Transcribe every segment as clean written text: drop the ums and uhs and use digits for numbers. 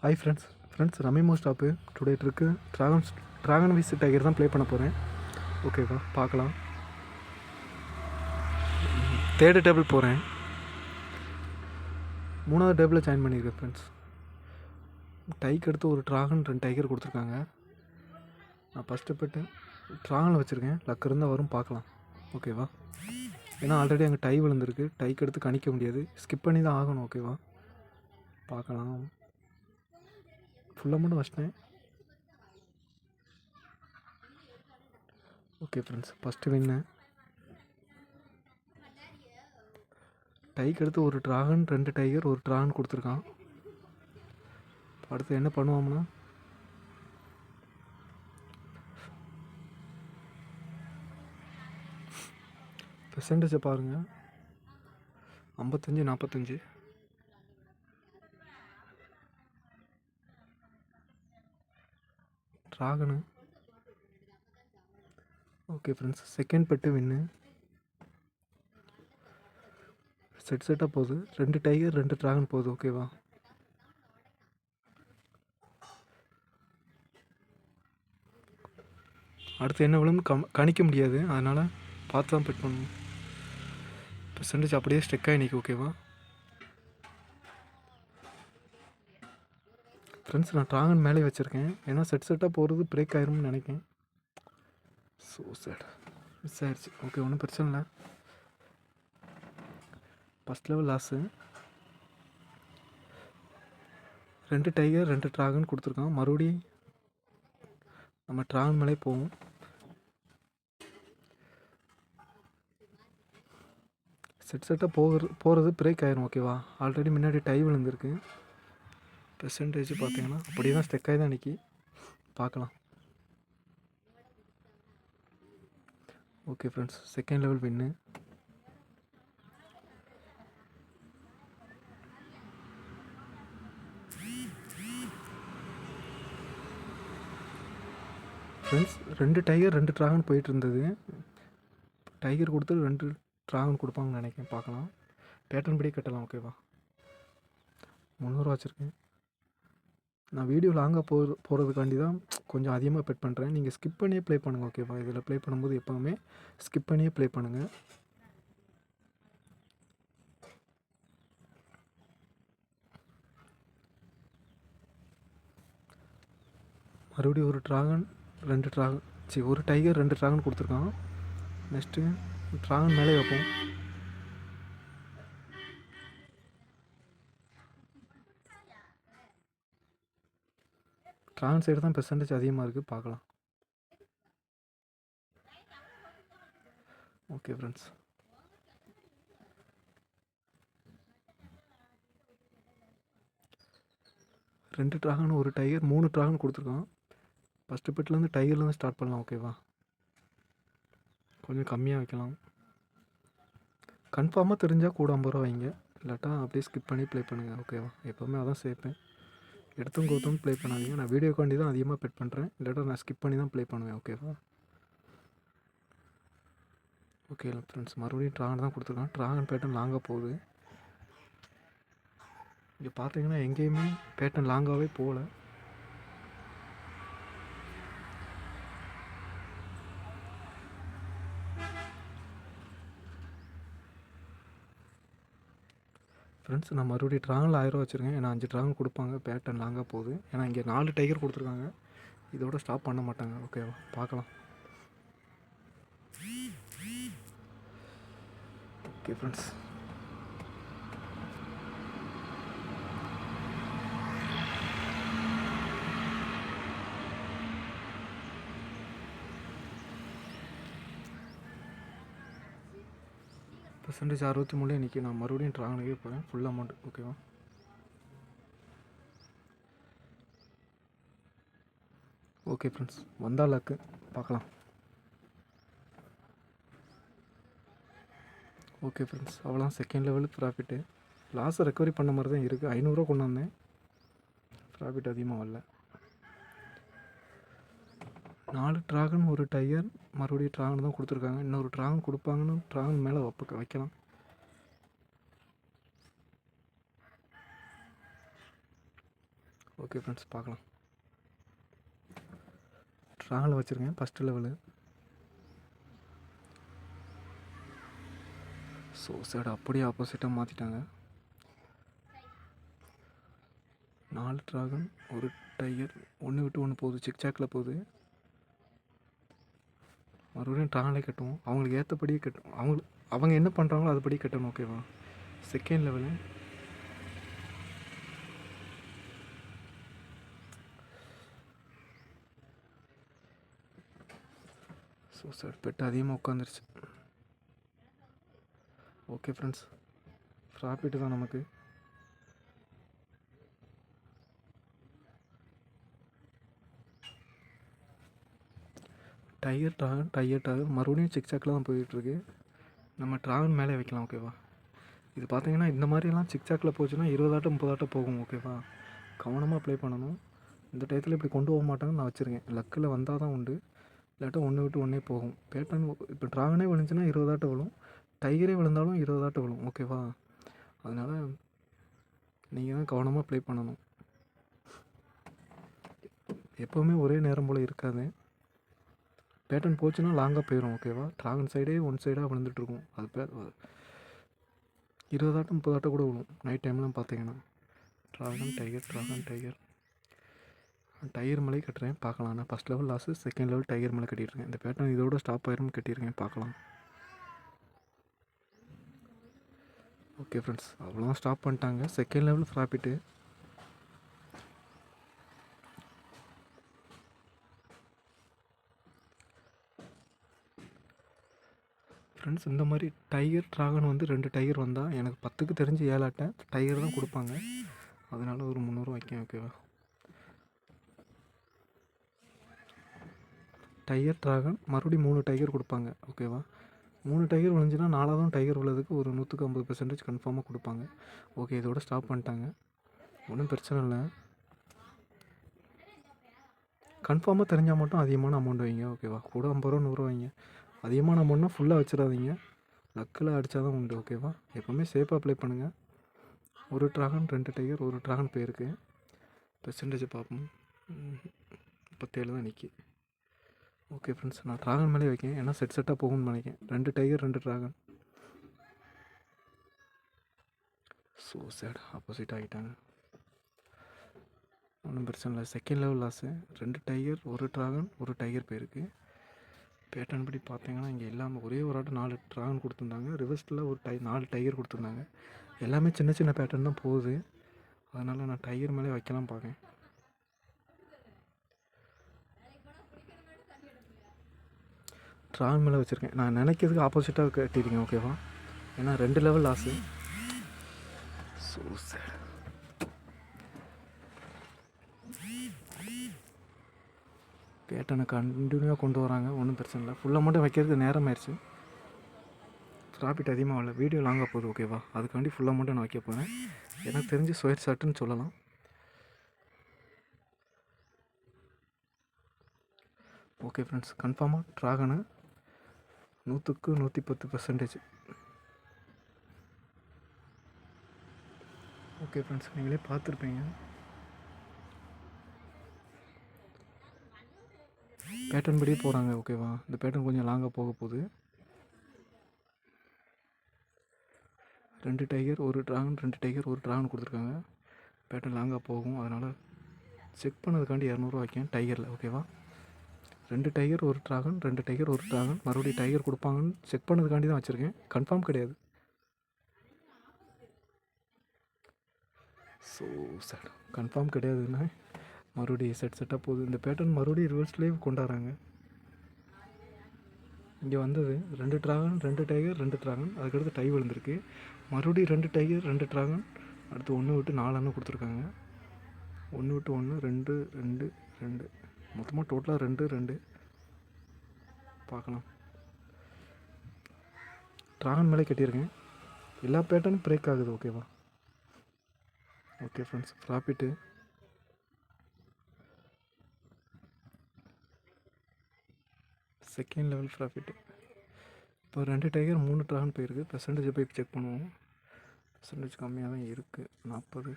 Hi friends ரமிமோ stop today இருக்கு dragon விஸ் tiger தான் play பண்ண போகிறேன். ஓகேவா, பார்க்கலாம். தேர்டு டேபிள் போகிறேன். 3வது டேபிளில் ஜாயின் பண்ணியிருக்கேன் ஃப்ரெண்ட்ஸ். டைக்கு அடுத்து ஒரு ட்ராகன் 2 டைகர் கொடுத்துருக்காங்க. நான் ஃபஸ்ட்டு போய்ட்டு ட்ராகனில் வச்சுருக்கேன். லக் இருந்தால் வரும், பார்க்கலாம். ஓகேவா, ஏன்னா ஆல்ரெடி அங்கே டை விழுந்திருக்கு. டைக்கு எடுத்து கணிக்க முடியாது, ஸ்கிப் பண்ணி தான் ஆகணும். ஓகேவா, பார்க்கலாம். ஃபுல் அமௌண்ட் வச்சிட்டேன். ஓகே ஃப்ரெண்ட்ஸ், ஃபஸ்ட்டு வின்னு. டைக்கு அடுத்து ஒரு ட்ராகன் 2 டைகர் ஒரு ட்ராகன் கொடுத்துருக்கான். அடுத்து என்ன பண்ணுவோம்னா, பெர்சன்டேஜை பாருங்கள். 55-45. Dragon. Okay friends, second bet win. செட்டாக போகுது. 2 டைகர் 2 ட்ராகன் போகுது. ஓகேவா, அடுத்து என்ன விழுந்து கணிக்க முடியாது, அதனால் பார்த்து தான் பெட் பண்ணணும். பெர்சன்டேஜ் அப்படியே ஸ்டெக்காக இன்றைக்கி. ஓகேவா ஃப்ரெண்ட்ஸ், நான் ட்ராகன் மேலே வச்சுருக்கேன். ஏன்னா செட்டாக போகிறது பிரேக் ஆயிரும்னு நினைக்கிறேன். ஸோ சேட் மிஸ் ஆயிடுச்சு. ஓகே, ஒன்றும் பிரச்சனை இல்லை. First level loss. 2 tiger 2 dragon கொடுத்துருக்கான். மறுபடியும் நம்ம ட்ராகன் மேலே போவோம். செட்டாக போகிறது பிரேக் ஆயிரும். ஓகேவா, ஆல்ரெடி முன்னாடி டை விழுந்திருக்கு. பெர்சன்டேஜ் பார்த்தீங்கன்னா அப்படியே தான் ஸ்டெக்காகி தான் நிற்கி. பார்க்கலாம். ஓகே ஃப்ரெண்ட்ஸ், செகண்ட் லெவல் வின்னு. ஃப்ரெண்ட்ஸ், 2 டைகர் 2 ட்ராகன் போயிட்டு இருந்தது. டைகர் கொடுத்து 2 ட்ராகன் கொடுப்பாங்கன்னு நினைக்கிறேன். பார்க்கலாம். பேட்டர்ன் படி கட்டலாம். ஓகேவா, 300 வச்சுருக்கேன். நான் வீடியோ லாங்காக போகிறதுக்காண்டி தான் கொஞ்சம் அதிகமாக பெட் பண்ணுறேன். நீங்கள் ஸ்கிப் பண்ணியே ப்ளே பண்ணுங்கள். ஓகேவா, இதில் ப்ளே பண்ணும்போது எப்போவுமே ஸ்கிப் பண்ணியே ப்ளே பண்ணுங்கள். மறுபடியும் ஒரு ட்ராகன் 2 ட்ராகன் ஒரு டைகர் 2 ட்ராகன் கொடுத்துருக்கான். நெக்ஸ்ட்டு ட்ராகன் மேலே வைப்போம். ட்ராகன் சைடு தான் பெர்சன்டேஜ் அதிகமாக இருக்குது. பார்க்கலாம். ஓகே ஃப்ரெண்ட்ஸ், ரெண்டு ட்ராகன் ஒரு டைகர் 3 ட்ராகன் கொடுத்துருக்கான். ஃபஸ்ட்டு பெட்லேருந்து டைகர்லேருந்து ஸ்டார்ட் பண்ணலாம். ஓகேவா, கொஞ்சம் கம்மியாக வைக்கலாம். கன்ஃபார்மாக தெரிஞ்சால் கூட 50 ரூபா வைங்க, இல்லாட்டா அப்படியே ஸ்கிப் பண்ணி ப்ளே பண்ணுங்கள். ஓகேவா, எப்போவுமே அதான் சேர்ப்பேன். எடுத்தும் கோத்தும் ப்ளே பண்ணாதீங்க. நான் வீடியோக்காண்டி தான் அதிகமாக பெட் பண்ணுறேன், இல்லாட்டா நான் ஸ்கிப் பண்ணி தான் ப்ளே பண்ணுவேன். ஓகேவா, ஓகே ஃப்ரெண்ட்ஸ், மறுபடியும் ட்ராகன் தான் கொடுத்துருக்கான். ட்ராகன் பேட்டர்ன் லாங்காக போகுது. இங்கே பார்த்தீங்கன்னா எங்கேயுமே பேட்டர்ன் லாங்காகவே போகல. ஃப்ரெண்ட்ஸ், நான் மறுபடியும் ட்ராகனில் 1000 ரூபா வச்சுருக்கேன். ஏன்னா 5 ட்ராகன் கொடுப்பாங்க. பேட்டர்ன் லாங்காக போகுது. ஏன்னா இங்கே 4 டைகர் கொடுத்துருக்காங்க. இதோட ஸ்டாப் பண்ண மாட்டாங்க. ஓகேவா, பார்க்கலாம். ஓகே ஃப்ரெண்ட்ஸ், பெர்சன்டேஜ் 63 இன்றைக்கி. நான் மறுபடியும் ட்ராகனுக்கே போகிறேன். Full amount. ஓகேவா, ஓகே ஃப்ரெண்ட்ஸ், வந்தால் லக்கு. பார்க்கலாம். ஓகே ஃப்ரெண்ட்ஸ், அவ்வளோதான். செகண்ட் லெவலுக்கு ப்ராஃபிட்டு. லாஸை ரெக்கவரி பண்ண மாதிரி தான் இருக்குது. 500 ரூபா கொண்டு வந்தேன். ப்ராஃபிட் அதிகமாக வரல. 4 ட்ராகன் ஒரு டைகர். மறுபடியும் ட்ராகன் தான் கொடுத்துருக்காங்க. இன்னொரு ட்ராகன் கொடுப்பாங்கன்னு ட்ராகன் மேலே வைக்கலாம். ஓகே ஃப்ரெண்ட்ஸ் பார்க்கலாம். ட்ராகனில் வச்சுருக்கேன் ஃபஸ்ட்டு லெவலு. ஸோ சைடு அப்படியே ஆப்போசிட்டாக மாற்றிட்டாங்க. 4 ட்ராகன், ஒரு டைகர், ஒன்று விட்டு ஒன்று போகுது, சிக்சாக்கில் போகுது. மறுபடியும் ட்ராகனே கட்டுவோம். அவங்களுக்கு ஏற்றபடியே கட்டும். அவங்க என்ன பண்ணுறாங்களோ அதுபடி கட்டணும். ஓகேவா? Second level. So sir bet அதிகமாக உட்காந்துருச்சு. ஓகே ஃப்ரெண்ட்ஸ், ப்ராஃபிட்டு தான் நமக்கு. டைகர் ட்ராகன் மறுபடியும் சிக்சாக்கில் தான் போயிட்டுருக்கு. நம்ம ட்ராகன் மேலே வைக்கலாம். ஓகேவா? இது பார்த்தீங்கன்னா இந்த மாதிரிலாம் சிக்சாக்கில் போச்சுன்னா 20 ஆட்டம் 30 ஆட்டம் போகும். ஓகேவா? கவனமாக ப்ளே பண்ணணும். இந்த டயத்தில் இப்படி கொண்டு போக மாட்டாங்கன்னு நான் வச்சுருக்கேன். லக்கில் வந்தால் தான் உண்டு, இல்லாட்டா ஒன்று விட்டு ஒன்றே போகும். பேட்டர்ன் இப்போ ட்ராகனே விழுந்துச்சுன்னா 20 ஆட்டம் விழும், டைகரே விழுந்தாலும் 20 ஆட்டம் விழும். ஓகேவா? அதனால் நீங்கள் தான் கவனமாக ப்ளே பண்ணணும். எப்போவுமே ஒரே நேரம் போல் இருக்காது. பேட்டர்ன் போச்சுன்னா லாங்காக போயிடும். ஓகேவா? ட்ராகன் சைடே ஒன் சைடாக விழுந்துட்டுருக்கும். அது 20 ஆட்டம் 30 ஆட்டம் கூட விழும் நைட் டைம்லாம் பார்த்தீங்கன்னா. ட்ராகன் டைகர் டைகர் மலை கட்டுறேன் பார்க்கலாம். நான் first level last, second level tiger மலை கட்டியிருக்கேன். இந்த பேட்டர்ன் இதோட ஸ்டாப் ஆயிரும் கட்டியிருக்கேன் பார்க்கலாம். ஓகே ஃப்ரெண்ட்ஸ், அவ்வளோதான் ஸ்டாப் பண்ணிட்டாங்க. Second level profit. ஃப்ரெண்ட்ஸ், இந்த மாதிரி டைகர் ட்ராகன் வந்து 2 டைகர் வந்தால் எனக்கு 10க்கு தெரிஞ்சு 7 ஆட்டை டைகர் தான் கொடுப்பாங்க. அதனால் ஒரு 300 வைக்கேன். ஓகேவா? டைகர் ட்ராகன் மறுபடியும் 3 டைகர் கொடுப்பாங்க. ஓகேவா? 3 டைகர் விழுந்துச்சுன்னா 4ஆவதும் டைகர் உள்ளதுக்கு ஒரு 150% கன்ஃபார்மாக கொடுப்பாங்க. ஓகே, இதோட ஸ்டாப் பண்ணிட்டாங்க. ஒன்றும் பிரச்சனை இல்லை. கன்ஃபார்மாக தெரிஞ்சால் மட்டும் அதிகமான அமௌண்ட் வைங்க. ஓகேவா? கூட 50 ரூபா 100 ரூபா வைங்க. அதிகமான அமௌண்ட்னா ஃபுல்லாக வச்சிடாதீங்க. லக்கில் அடித்தா தான் உண்டு. ஓகேவா? எப்போவுமே சேஃபாக ப்ளே பண்ணுங்கள். ஒரு ட்ராகன் 2 டைகர், ஒரு ட்ராகன் போயிருக்கு. பெர்சன்டேஜ் பார்ப்போம். 37 தான் நிற்கி. ஓகே ஃப்ரெண்ட்ஸ், நான் ட்ராகன் மேலே வைக்கேன். ஏன்னா செட்டாக போகும்னு நினைக்கிறேன். 2 tiger 2 dragon. So side opposite ஆகிட்டாங்க. ஒன்றும் பிரச்சனை இல்லை. Second level loss. 2 டைகர், ஒரு ட்ராகன், ஒரு டைகர் போயிருக்கு. பேட்டர்ன் படி பார்த்தீங்கன்னா இங்கே எல்லாமே ஒரே ஒரு ஆட்டம் 4 ட்ராகன் கொடுத்துருந்தாங்க. ரிவர்ஸில் ஒரு 4 டைகர் கொடுத்துருந்தாங்க. எல்லாமே சின்ன சின்ன பேட்டர்ன் தான் போகுது. அதனால் நான் டைகர் மேலே வைக்கலாம் பார்க்கேன். ட்ராகன் மேலே வச்சுருக்கேன். நான் நினைக்கிறதுக்கு ஆப்போசிட்டாக கட்டியிருக்கேன். ஓகேவா? ஏன்னா 2 லெவல் லாஸு. So sad. பேட்டர்னை கண்டினியூவாக கொண்டு வராங்க. ஒன்றும் பிரச்சனை இல்லை. ஃபுல் அமௌண்ட்டு வைக்கிறதுக்கு நேரம் ஆயிடுச்சு. ப்ராஃபிட் அதிகமாக இல்லை, வீடியோ லாங்காக போகுது. ஓகேவா? அதுக்காண்டி ஃபுல் அமௌண்ட்டை நான் வைக்க போகிறேன். எனக்கு தெரிஞ்சு ஸ்கொயர் ஷாட்டுன்னு சொல்லலாம். ஓகே ஃப்ரெண்ட்ஸ், கன்ஃபார்மாக ட்ராகனு 100க்கு 110%. ஓகே ஃப்ரெண்ட்ஸ், நீங்களே பார்த்துருப்பீங்க. பேட்டர்ன் படியே போகிறாங்க. ஓகேவா? இந்த பேட்டர்ன் கொஞ்சம் லாங்காக போக போகுது. 2 டைகர், ஒரு ட்ராகன், 2 டைகர், ஒரு ட்ராகன் கொடுத்துருக்காங்க. பேட்டர்ன் லாங்காக போகும். அதனால் செக் பண்ணதுக்காண்டி 200 வைக்கேன் டைகரில். ஓகேவா? 2 டைகர், ஒரு ட்ராகன், 2 டைகர், ஒரு ட்ராகன். மறுபடியும் டைகர் கொடுப்பாங்கன்னு செக் பண்ணதுக்காண்டி தான் வச்சுருக்கேன். கன்ஃபார்ம் கிடையாது. ஸோ சார், கன்ஃபார்ம் கிடையாதுன்னா மறுபடியும் செட்டாக போகுது. இந்த பேட்டர்ன் மறுபடியும் ரிவர்ஸ்லேயே கொண்டாடுறாங்க. இங்கே வந்தது 2 ட்ராகன், 2 டைகர், 2 ட்ராகன். அதுக்கடுத்து டை விழுந்திருக்கு. மறுபடியும் 2 டைகர், 2 ட்ராகன். அடுத்து 1 விட்டு 4 அண்ணன் கொடுத்துருக்காங்க. 1 விட்டு 1, 2, 2, 2. மொத்தமாக டோட்டலாக 2, 2 பார்க்கலாம். ட்ராகன் மேலே கட்டியிருக்கேன். எல்லா பேட்டர்னும் பிரேக் ஆகுது. ஓகேவா? Okay friends, profit. Second level profit. இப்போ 2 டைகர் 3 ட்ராகன் போயிருக்கு. பெர்சன்டேஜ் போய் செக் பண்ணுவோம். பெர்சன்டேஜ் கம்மியாக தான் இருக்குது. 40.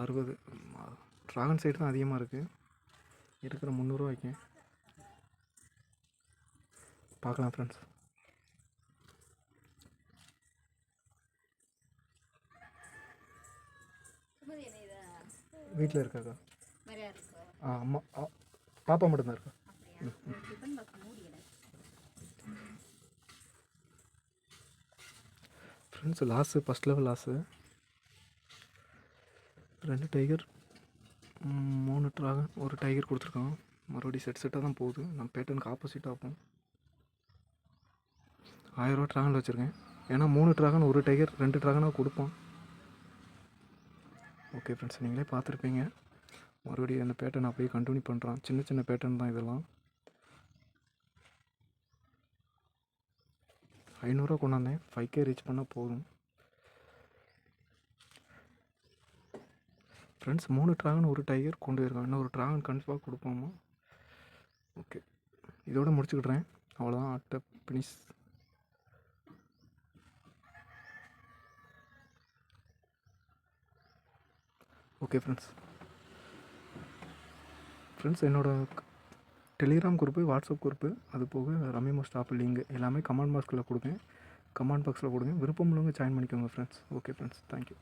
60. ட்ராகன் சைடு தான் அதிகமாக இருக்குது. இருக்கிற 300 பார்க்கலாம் ஃப்ரெண்ட்ஸ். வீட்டில் இருக்காக்கா? அம்மா பாப்பா மட்டும்தான் இருக்கா. Friends loss, first level loss. 2 tiger, 3 dragon, ஒரு டைகர் கொடுத்துருக்கான். மறுபடியும் செட்டாக தான் போகுது. நான் பேட்டர்னுக்கு ஆப்போசிட்டாக ஆகும். 1000 ரூபா ட்ராகனில் வச்சுருக்கேன். ஏன்னா 3 ட்ராகன், ஒரு டைகர், 2 ட்ராகனாக கொடுப்போம். ஓகே ஃப்ரெண்ட்ஸ், நீங்களே பார்த்துருப்பீங்க. மறுபடியும் அந்த பேட்டர்ன் அப்படியே கண்டினியூ பண்ணுறான். சின்ன சின்ன பேட்டர்ன் தான் இதெல்லாம். 500 ரூபா கொண்டாந்தேன். 5K ரீச் பண்ணால் போதும் ஃப்ரெண்ட்ஸ். 3 ட்ராகன், ஒரு டைகர் கொண்டு போயிருக்கான். இன்னும் ஒரு ட்ராகன் கன்ஃபார்மாக கொடுப்போமா? ஓகே, இதோட முடிச்சுக்கிட்றேன். அவ்வளோதான். அட்டை ஃபினிஷ். ஓகே ஃப்ரெண்ட்ஸ், என்னோடய டெலிகிராம் குரூப்பு, வாட்ஸ்அப் குரூப்பு, அது போக ரம்மிமோ ஸ்டாப் லிங்க் எல்லாமே கமெண்ட் பாக்ஸில் கொடுங்க. விருப்பம் உள்ளவங்க ஜாயின் பண்ணிக்கோங்க ஃப்ரெண்ட்ஸ். Okay friends, thank you.